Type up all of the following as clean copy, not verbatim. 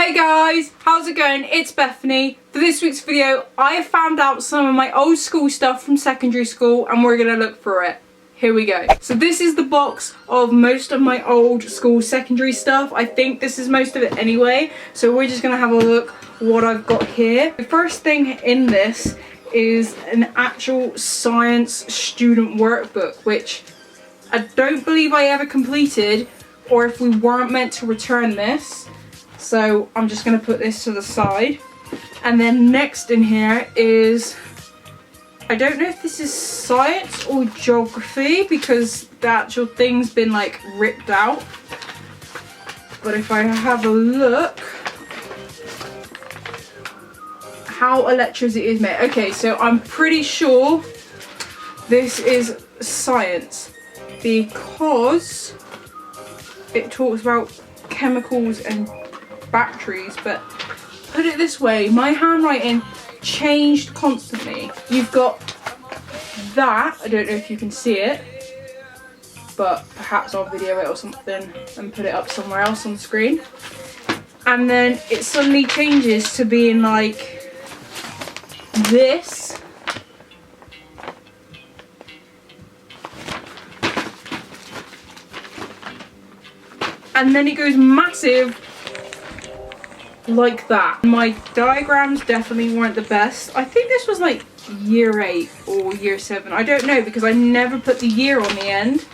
Hey guys, how's it going? It's Bethany. For this week's video, I have found out some of my old school stuff from secondary school and we're gonna look through it. Here we go. So this is the box of most of my old school secondary stuff. I think this is most of it anyway. So we're just gonna have a look what I've got here. The first thing in this is an actual science student workbook, which I don't believe I ever completed, or if we weren't meant to return this. So I'm just going to put this to the side. And then next in here is, I don't know if this is science or geography because the actual thing's been like ripped out. But if I have a look, how electricity is made. Okay, so I'm pretty sure this is science because it talks about chemicals and batteries, but put it this way, my handwriting changed constantly. You've got that, I don't know if you can see it, but perhaps I'll video it or something and put it up somewhere else on the screen. And then it suddenly changes to being like this. And then it goes massive like that. My diagrams definitely weren't the best. I think this was like year 8 or year 7. I don't know because I never put the year on the end.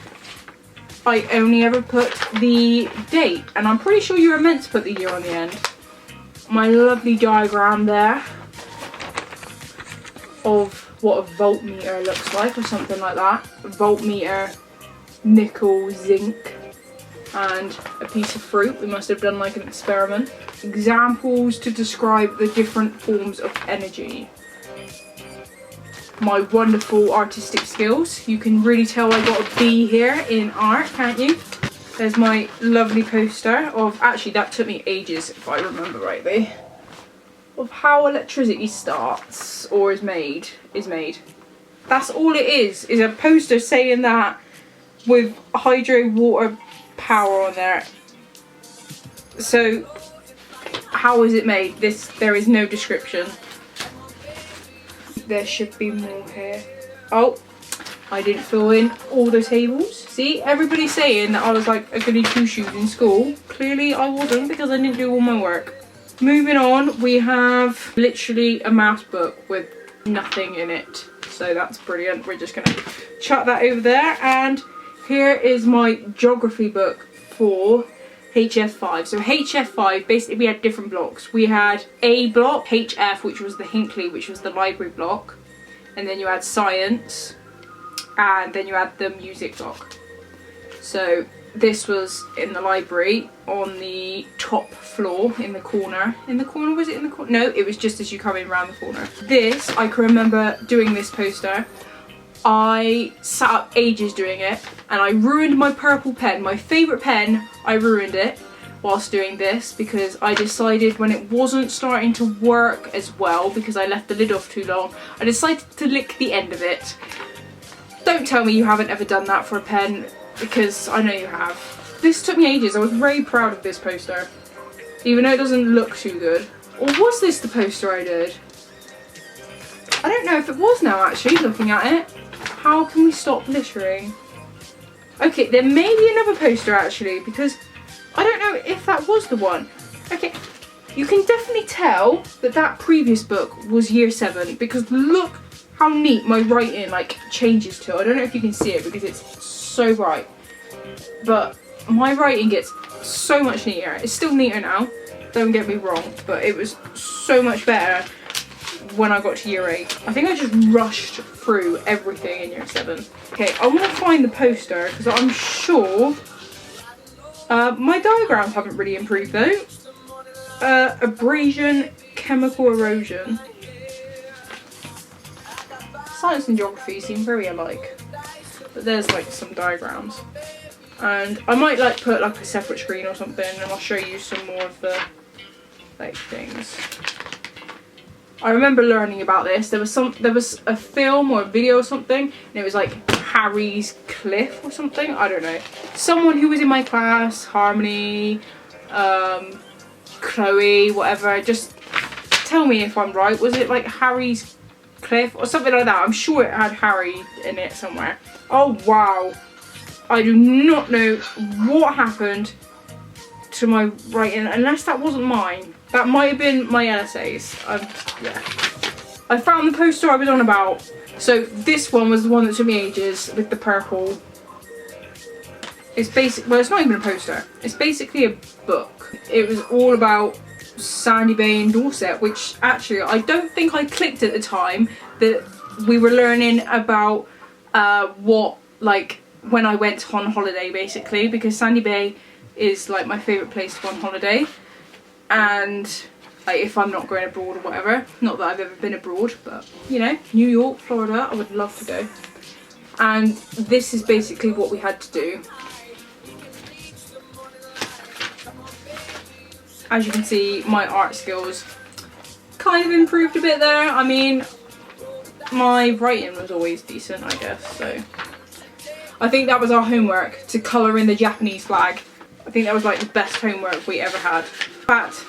I only ever put the date, and I'm pretty sure you were meant to put the year on the end. My lovely diagram there of what a voltmeter looks like or something like that. A voltmeter, nickel, zinc, and a piece of fruit. We must have done like an experiment. Examples to describe the different forms of energy. My wonderful artistic skills. You can really tell I got a B here in art, can't you? There's my lovely poster of, actually that took me ages if I remember rightly, of how electricity starts or is made. That's all it is a poster saying that with hydro water power on there. So how is it made? There is no description. There should be more here. Oh, I didn't fill in all the tables. See, everybody's saying that I was like a goody two-shoes in school. Clearly I wasn't because I didn't do all my work. Moving on, we have literally a maths book with nothing in it. So that's brilliant. We're just gonna chuck that over there. And here is my geography book for HF5. So HF5, basically we had different blocks. We had A block, HF, which was the Hinckley, which was the library block. And then you had science. And then you had the music block. So this was in the library on the top floor in the corner. In the corner, was it in the corner? No, it was just as you come in around the corner. This, I can remember doing this poster. I sat up ages doing it and I ruined my purple pen, my favourite pen. I ruined it whilst doing this because I decided when it wasn't starting to work as well, because I left the lid off too long, I decided to lick the end of it. Don't tell me you haven't ever done that for a pen, because I know you have. This took me ages. I was very proud of this poster, even though it doesn't look too good. Or was this the poster I did? I don't know if it was now actually, looking at it. How can we stop littering? Okay, there may be another poster actually, because I don't know if that was the one. Okay, you can definitely tell that that previous book was year 7, because look how neat my writing like changes to. I don't know if you can see it because it's so bright, but my writing gets so much neater. It's still neater now, don't get me wrong, but it was so much better when I got to year 8. I think I just rushed through everything in year 7. Okay, I want to find the poster because I'm sure my diagrams haven't really improved though. Abrasion, chemical erosion. Science and geography seem very alike, but there's like some diagrams. And I might like put like a separate screen or something and I'll show you some more of the like things. I remember learning about this. There was a film or a video or something, and it was like Harry's Cliff or something. I don't know. Someone who was in my class, Harmony, Chloe, whatever. Just tell me if I'm right. Was it like Harry's Cliff or something like that? I'm sure it had Harry in it somewhere. Oh wow. I do not know what happened to my writing, unless that wasn't mine. That might have been my LSA's. Yeah. I found the poster I was on about. So this one was the one that took me ages, with the purple. It's well, it's not even a poster. It's basically a book. It was all about Sandy Bay in Dorset, which actually I don't think I clicked at the time that we were learning about what, like, when I went on holiday, basically, because Sandy Bay is like my favourite place to go on holiday, and like if I'm not going abroad or whatever, not that I've ever been abroad, but you know, New York, Florida, I would love to go. And this is basically what we had to do. As you can see, my art skills kind of improved a bit there. I mean, my writing was always decent, I guess, so. I think that was our homework, to colour in the Japanese flag. I think that was like the best homework we ever had. In fact,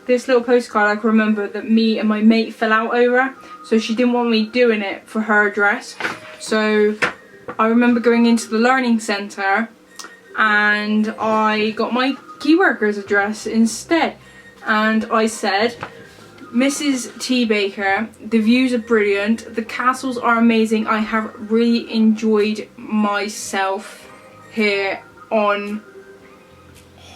this little postcard I can remember that me and my mate fell out over, so she didn't want me doing it for her address. So I remember going into the learning centre and I got my key worker's address instead, and I said, Mrs. T. Baker, the views are brilliant, the castles are amazing, I have really enjoyed myself here on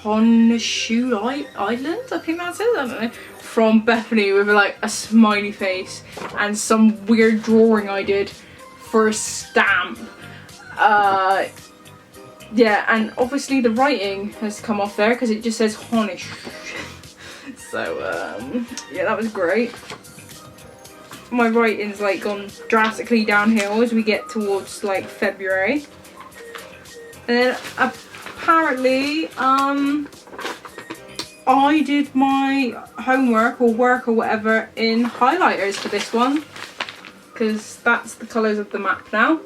Honshu Island, I think that's it, I don't know, from Bethany, with like a smiley face and some weird drawing I did for a stamp. Yeah, and obviously the writing has come off there because it just says Honish. So yeah, that was great. My writing's like gone drastically downhill as we get towards like February. And then apparently I did my homework or work or whatever in highlighters for this one, because that's the colours of the map now.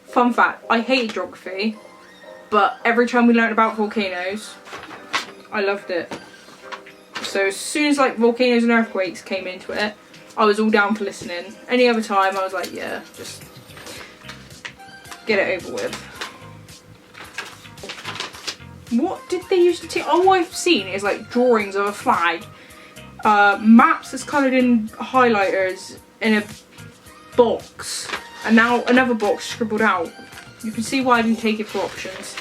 Fun fact, I hated geography, but every time we learned about volcanoes, I loved it. So as soon as like volcanoes and earthquakes came into it, I was all down for listening. Any other time I was like, yeah, just get it over with. What did they used to teach? All I've seen is like drawings of a flag, maps that's coloured in highlighters in a box, and now another box scribbled out. You can see why I didn't take it for options.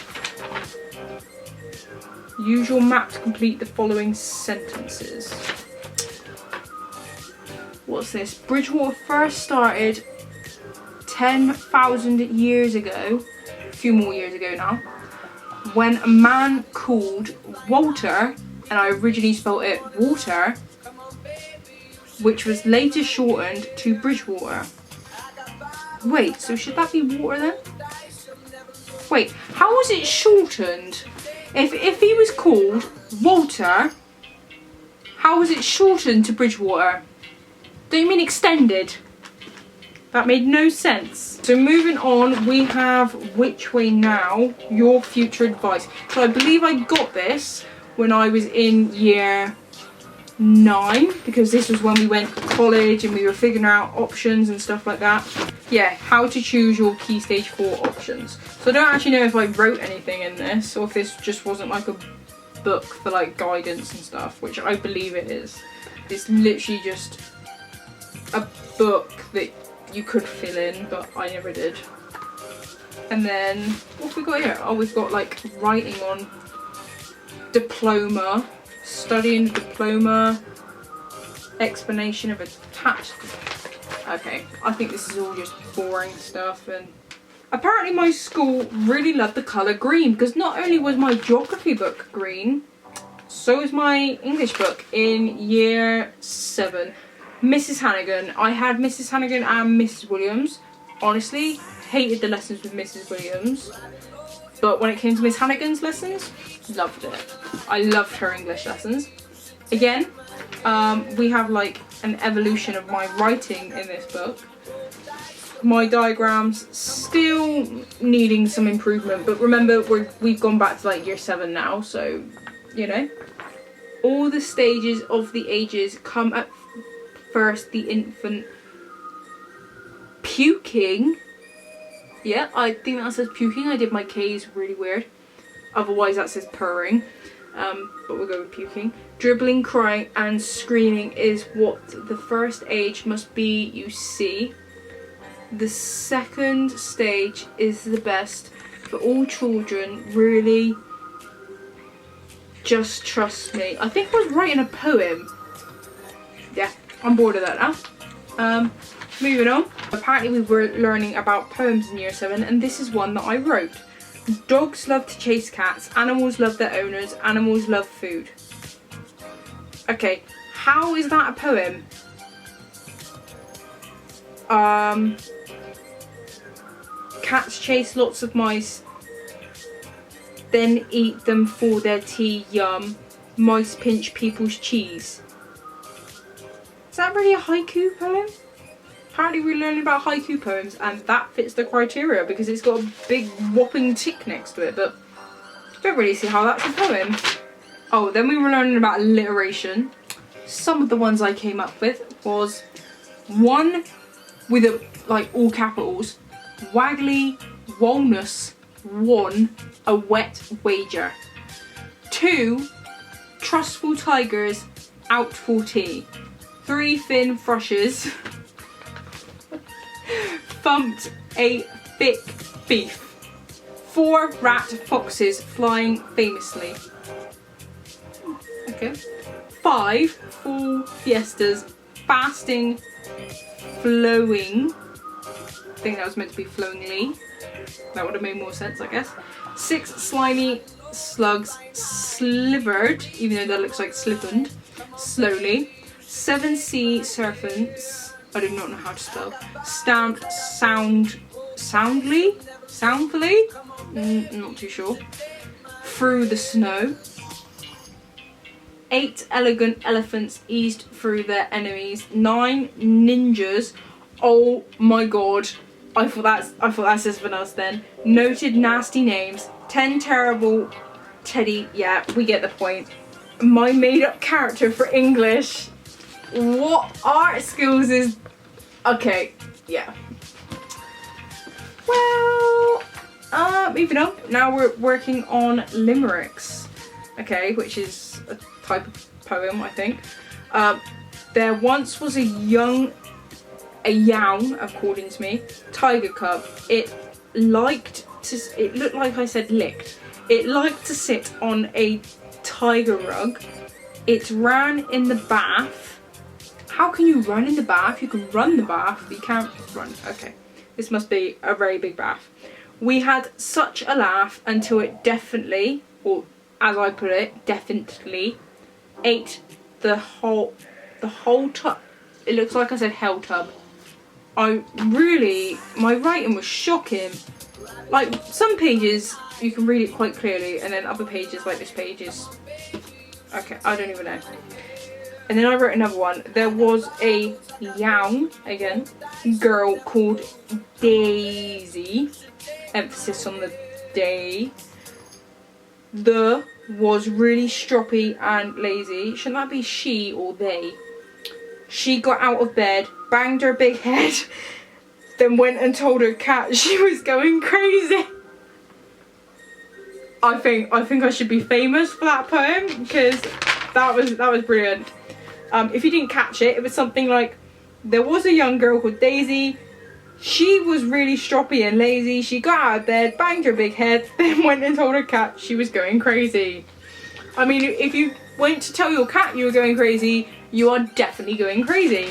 Use your map to complete the following sentences. What's this? Bridgewater first started 10,000 years ago, a few more years ago now, when a man called Walter, and I originally spelled it water, which was later shortened to Bridgewater. Wait, so should that be water then? Wait, how was it shortened? If he was called Walter, how was it shortened to Bridgewater? Don't you mean extended? That made no sense. So moving on, we have Which Way Now? Your Future Advice. So I believe I got this when I was in year 9, because this was when we went to college and we were figuring out options and stuff like that. Yeah, how to choose your Key Stage 4 options. So I don't actually know if I wrote anything in this, or if this just wasn't like a book for like guidance and stuff, which I believe it is. It's literally just a book that you could fill in, but I never did. And then what have we got here? Oh, we've got like writing on diploma, studying diploma, explanation of attached. Okay, I think this is all just boring stuff. And apparently my school really loved the colour green, because not only was my geography book green, so was my English book in year 7. Mrs. Hannigan. I had Mrs. Hannigan and Mrs. Williams. Honestly, hated the lessons with Mrs. Williams. But when it came to Miss Hannigan's lessons, loved it. I loved her English lessons. Again, we have like an evolution of my writing in this book. My diagrams still needing some improvement, but remember we've gone back to like year 7 now, so you know, All the stages of the ages come at first the infant puking. Yeah, I think that says puking. I did my K's really weird. Otherwise that says purring. But we'll go with puking. Dribbling, crying and screaming is what the first age must be, you see. The second stage is the best for all children, really. Just trust me. I think I was writing a poem. Yeah, I'm bored of that now. Moving on. Apparently we were learning about poems in year 7 and this is one that I wrote. Dogs love to chase cats, animals love their owners, animals love food. Okay, how is that a poem? Cats chase lots of mice, then eat them for their tea, yum. Mice pinch people's cheese. Is that really a haiku poem? Apparently we're learning about haiku poems and that fits the criteria because it's got a big whopping tick next to it, but I don't really see how that's a poem. Oh, then we were learning about alliteration. Some of the ones I came up with was one with a, like all capitals, waggly, walnuts, one, a wet wager. 2, trustful tigers, out for tea. 3, thin thrushes, thumped a thick beef. 4, rat foxes flying famously. Okay. 5, full fiestas, fasting, flowing. I think that was meant to be flowingly. That would have made more sense, I guess. 6, slimy slugs, slivered, even though that looks like slippened, slowly. 7, sea serpents, I do not know how to spell. Stamped, soundfully? Not too sure. Through the snow. 8, elegant elephants eased through their enemies. 9, ninjas. Oh my god. I thought that says for us then. Noted nasty names. 10, terrible Teddy. Yeah, we get the point. My made up character for English. What art skills is... Okay, yeah. Well, moving on. Now we're working on limericks. Okay, which is a type of poem, I think. There once was a young, according to me, tiger cub. It looked like I said licked. It liked to sit on a tiger rug. It ran in the bath. How can you run in the bath? You can run the bath, but you can't run. Okay, this must be a very big bath. We had such a laugh until it definitely, or as I put it, definitely ate the whole tub. It looks like I said hell tub. My writing was shocking. Like some pages you can read it quite clearly and then other pages like this page is, okay, I don't even know. And then I wrote another one. There was a young, again, girl called Daisy. Emphasis on the day. The was really stroppy and lazy. Shouldn't that be she or they? She got out of bed, banged her big head, then went and told her cat she was going crazy. I think I should be famous for that poem because that was brilliant. If you didn't catch it, it was something like, there was a young girl called Daisy. She was really stroppy and lazy. She got out of bed, banged her big head, then went and told her cat she was going crazy. I mean, if you went to tell your cat you were going crazy, you are definitely going crazy.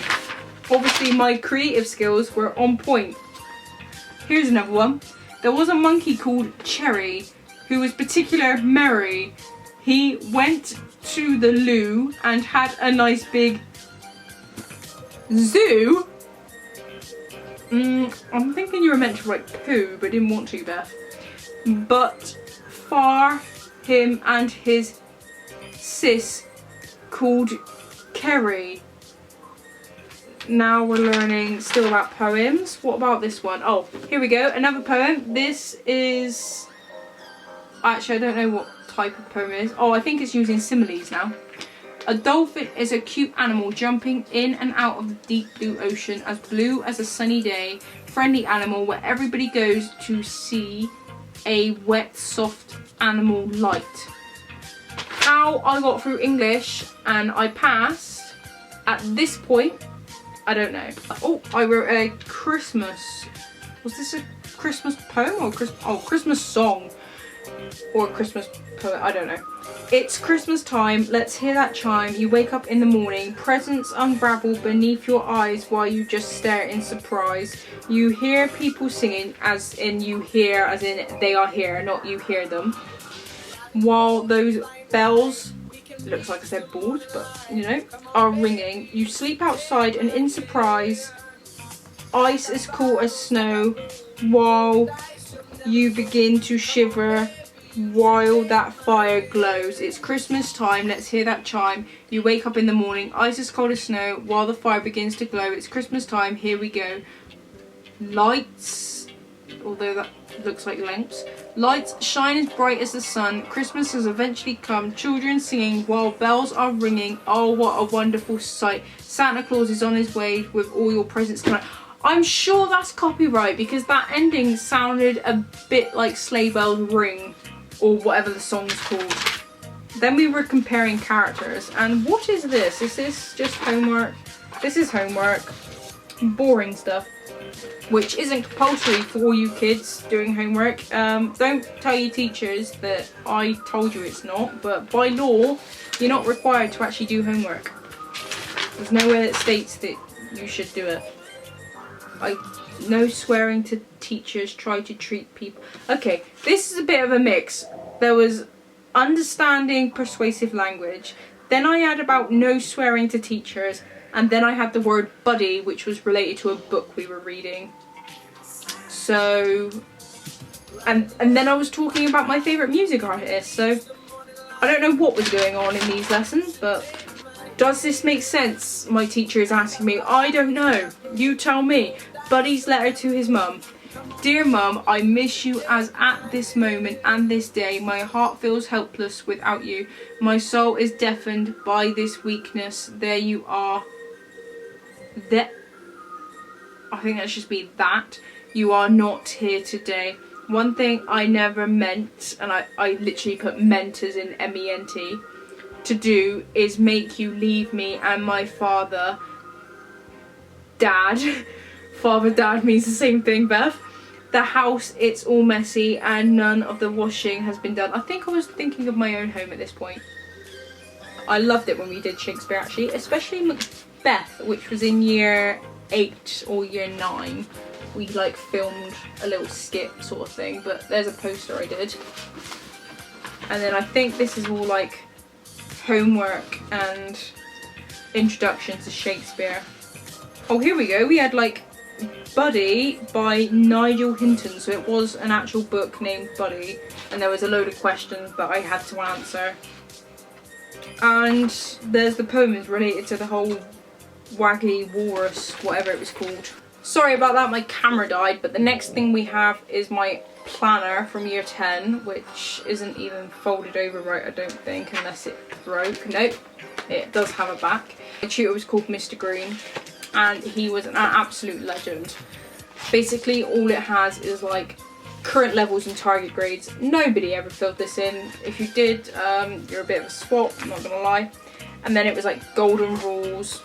Obviously, my creative skills were on point. Here's another one. There was a monkey called Cherry who was particular merry. He went to the loo and had a nice big zoo. I'm thinking you were meant to write poo, but didn't want to, Beth. But far him and his sis called Kerry. Now we're learning still about poems. What about this one? Oh, here we go. Another poem. This is... Actually, I don't know what type of poem it is. Oh, I think it's using similes now. A dolphin is a cute animal jumping in and out of the deep blue ocean, as blue as a sunny day. Friendly animal where everybody goes to see a wet, soft animal light. How I got through English and I passed at this point, I don't know. Oh, I wrote a Christmas. Was this a Christmas poem or Christmas song? Or a Christmas poem, I don't know. It's Christmas time, let's hear that chime. You wake up in the morning, presents unravel beneath your eyes while you just stare in surprise. You hear people singing, as in you hear, as in they are here, not you hear them. While those bells, looks like I said balls, but you know, are ringing. You sleep outside and in surprise, ice as cool as snow while you begin to shiver while that fire glows. It's Christmas time, let's hear that chime. You wake up in the morning, ice as cold as snow while the fire begins to glow. It's Christmas time, here we go. Lights, although that looks like lamps. Lights shine as bright as the sun. Christmas has eventually come. Children singing while bells are ringing. Oh, what a wonderful sight. Santa Claus is on his way with all your presents tonight. I'm sure that's copyright because that ending sounded a bit like Sleigh Bells Ring or whatever the song's called. Then we were comparing characters, and what is this? Is this just homework? This is homework. Boring stuff, which isn't compulsory for all you kids doing homework. Don't tell your teachers that I told you it's not, but by law, you're not required to actually do homework. There's nowhere that states that you should do it. No swearing to teachers, try to treat people. Okay, this is a bit of a mix. There was understanding persuasive language, then I had about no swearing to teachers, and then I had the word buddy, which was related to a book we were reading. So, and then I was talking about my favourite music artist, so I don't know what was going on in these lessons, but does this make sense? My teacher is asking me. I don't know. You tell me. Buddy's letter to his mum. Dear Mum, I miss you as at this moment and this day my heart feels helpless without you. My soul is deafened by this weakness. There you are. I think that should be that. You are not here today. One thing I never meant, and I literally put meant as in M-E-N-T, to do is make you leave me and my father, Dad. Father, Dad means the same thing, Beth. The house, it's all messy and none of the washing has been done. I think I was thinking of my own home at this point. I loved it when we did Shakespeare actually, especially Macbeth, which was in year 8 or year 9. We like filmed a little skit sort of thing, but there's a poster I did. And then I think this is all like homework and introduction to Shakespeare. Oh, here we go. We had like Buddy by Nigel Hinton, so it was an actual book named Buddy, and there was a load of questions that I had to answer. And there's the poems related to the whole Waggy Walrus, whatever it was called. Sorry about that, my camera died, but the next thing we have is my planner from year 10, which isn't even folded over right, I don't think, unless it broke. Nope, it does have a back. The tutor was called Mr. Green, and he was an absolute legend. Basically, all it has is like current levels and target grades. Nobody ever filled this in. If you did, you're a bit of a swap, I'm not gonna lie. And then it was like golden rules,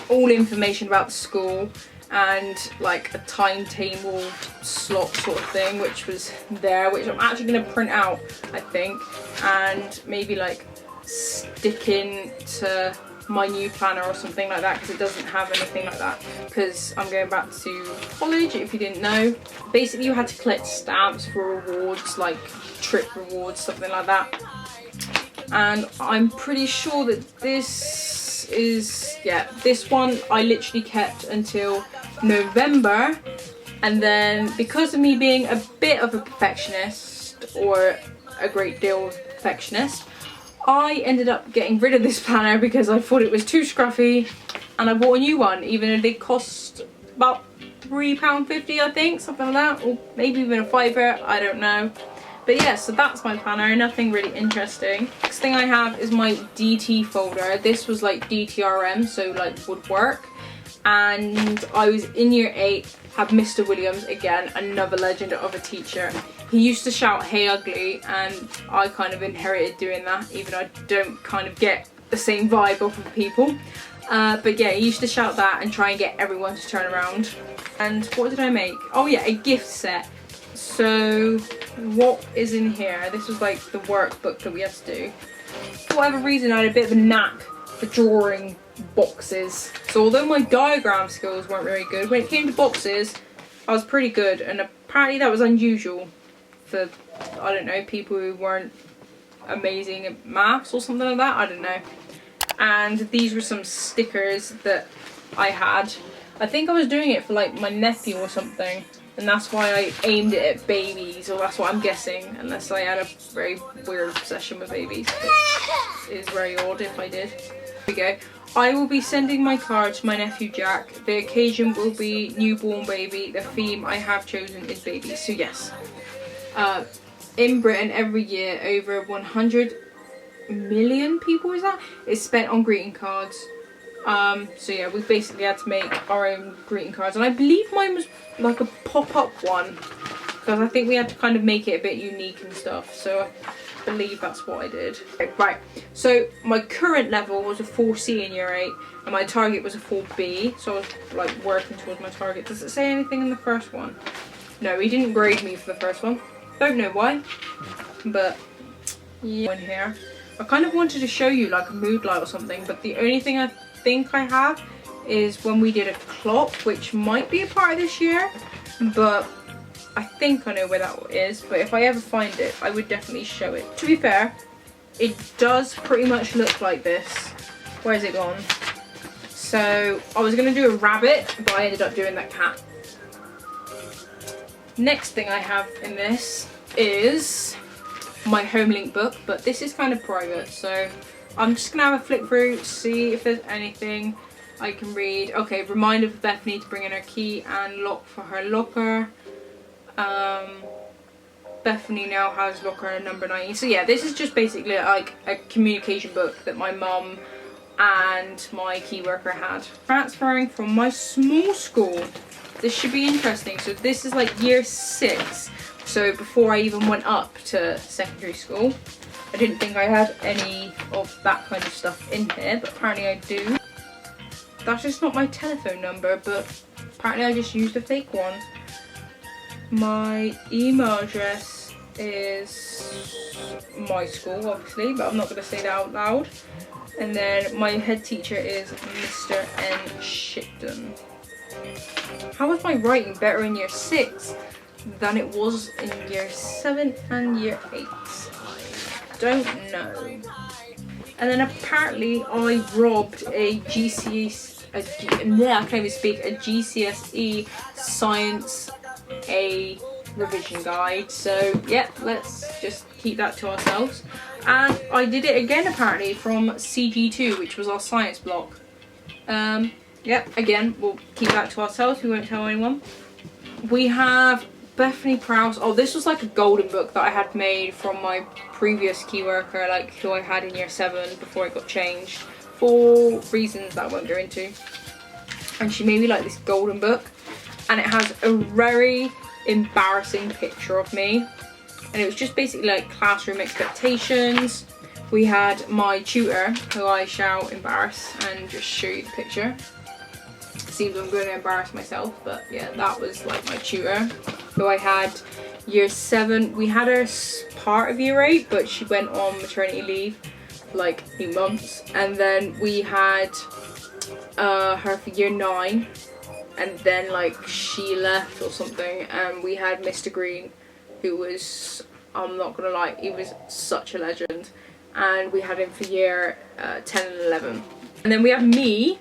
all information about the school, and like a timetable slot sort of thing, which was there, which I'm actually going to print out, I think, and maybe like stick in to my new planner or something like that, because it doesn't have anything like that, because I'm going back to college, if you didn't know. Basically you had to collect stamps for rewards, like trip rewards, something like that. And I'm pretty sure that this is, yeah, this one I literally kept until November, and then because of me being a bit of a perfectionist, or a great deal of a perfectionist, I ended up getting rid of this planner because I thought it was too scruffy, and I bought a new one, even though they cost about £3.50 I think, something like that, or maybe even a £5, I don't know. But yeah, so that's my planner, nothing really interesting. Next thing I have is my DT folder. This was like DTRM, so like woodwork. And I was in year 8, had Mr. Williams, again, another legend of a teacher. He used to shout, "Hey ugly," and I kind of inherited doing that, even though I don't kind of get the same vibe off of people. But yeah, he used to shout that and try and get everyone to turn around. And what did I make? Oh yeah, a gift set. So what is in here? This was like the workbook that we had to do. For whatever reason, I had a bit of a knack for drawing boxes. So although my diagram skills weren't very good, when it came to boxes, I was pretty good. And apparently that was unusual for, I don't know, people who weren't amazing at maths or something like that. I don't know. And these were some stickers that I had. I think I was doing it for like my nephew or something. And that's why I aimed it at babies, or that's what I'm guessing, unless I had a very weird obsession with babies, which is very odd if I did. Here we go. I will be sending my card to my nephew Jack. The occasion will be newborn baby. The theme I have chosen is babies. So yes, in Britain every year over 100 million people is spent on greeting cards. So yeah, we basically had to make our own greeting cards, and I believe mine was like a pop-up one, because I think we had to kind of make it a bit unique and stuff, so I believe that's what I did. Okay, right, so my current level was a 4C in year 8, and my target was a 4B, so I was like working towards my target. Does it say anything in the first one? No, he didn't grade me for the first one. Don't know why, but yeah. In here, I kind of wanted to show you like a mood light or something, but the only thing I think I have is when we did a clock, which might be a part of this year, but I think I know where that is. But if I ever find it, I would definitely show it. To be fair, it does pretty much look like this. Where's it gone? So I was going to do a rabbit, but I ended up doing that cat. Next thing I have in this is my home link book, but this is kind of private, so I'm just gonna have a flick through, see if there's anything I can read. Okay, reminder for Bethany to bring in her key and lock for her locker. Bethany now has locker number 19. So yeah, this is just basically like a communication book that my mum and my key worker had. Transferring from my small school. This should be interesting. So this is like year 6. So before I even went up to secondary school. I didn't think I had any of that kind of stuff in here, but apparently I do. That's just not my telephone number, but apparently I just used a fake one. My email address is my school, obviously, but I'm not going to say that out loud. And then my head teacher is Mr. N. Shipton. How was my writing better in year 6 than it was in year 7 and year 8? Don't know. And then apparently I robbed a GCSE Science A revision guide. So yeah, let's just keep that to ourselves. And I did it again apparently from CG2, which was our science block. Yep, again, we'll keep that to ourselves. We won't tell anyone. We have Bethany Prowse. Oh, this was like a golden book that I had made from my previous key worker, like who I had in year 7 before it got changed for reasons that I won't go into. And she made me like this golden book, and it has a very embarrassing picture of me, and it was just basically like classroom expectations. We had my tutor, who I shall embarrass and just show you the picture. Seems I'm going to embarrass myself, but yeah, that was like my tutor, who I had year 7. We had her part of year 8, but she went on maternity leave for like 8 months, and then we had her for year 9, and then like she left or something, and we had Mr. Green, who was, I'm not gonna lie, he was such a legend, and we had him for year 10 and 11. And then we have me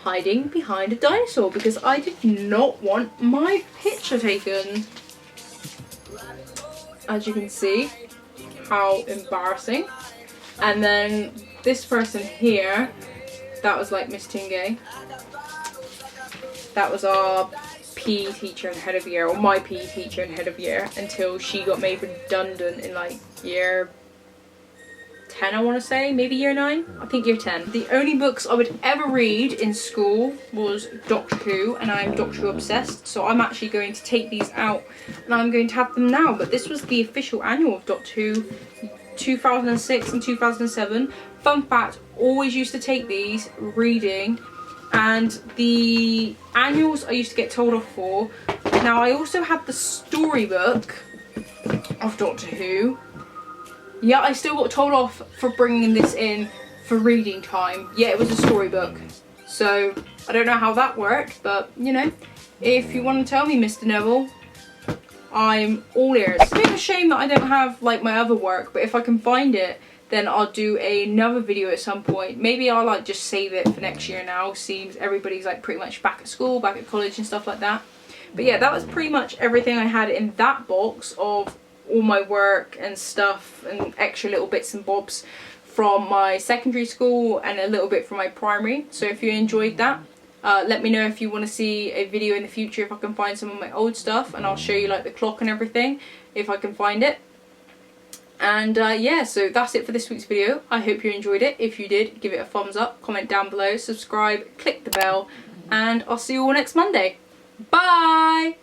hiding behind a dinosaur because I did not want my picture taken. As you can see, how embarrassing. And then this person here, that was like Miss Tingay. That was our PE teacher in head of year, or my PE teacher in head of year, until she got made redundant in like year 10, I want to say, maybe year 9, I think year 10. The only books I would ever read in school was Doctor Who, and I'm Doctor Who obsessed, so I'm actually going to take these out and I'm going to have them now. But this was the official annual of Doctor Who, 2006 and 2007. Fun fact, always used to take these reading, and the annuals I used to get told off for. Now I also had the storybook of Doctor Who. Yeah, I still got told off for bringing this in for reading time. Yeah, it was a storybook. So, I don't know how that worked, but, you know, if you want to tell me, Mr. Neville, I'm all ears. It's a bit of a shame that I don't have, like, my other work, but if I can find it, then I'll do another video at some point. Maybe I'll, like, just save it for next year now. Seems everybody's, like, pretty much back at school, back at college and stuff like that. But yeah, that was pretty much everything I had in that box of all my work and stuff and extra little bits and bobs from my secondary school and a little bit from my primary. So if you enjoyed that, let me know if you want to see a video in the future if I can find some of my old stuff, and I'll show you like the clock and everything if I can find it. And yeah, so that's it for this week's video. I hope you enjoyed it. If you did, give it a thumbs up, comment down below, subscribe, click the bell, and I'll see you all next Monday. Bye!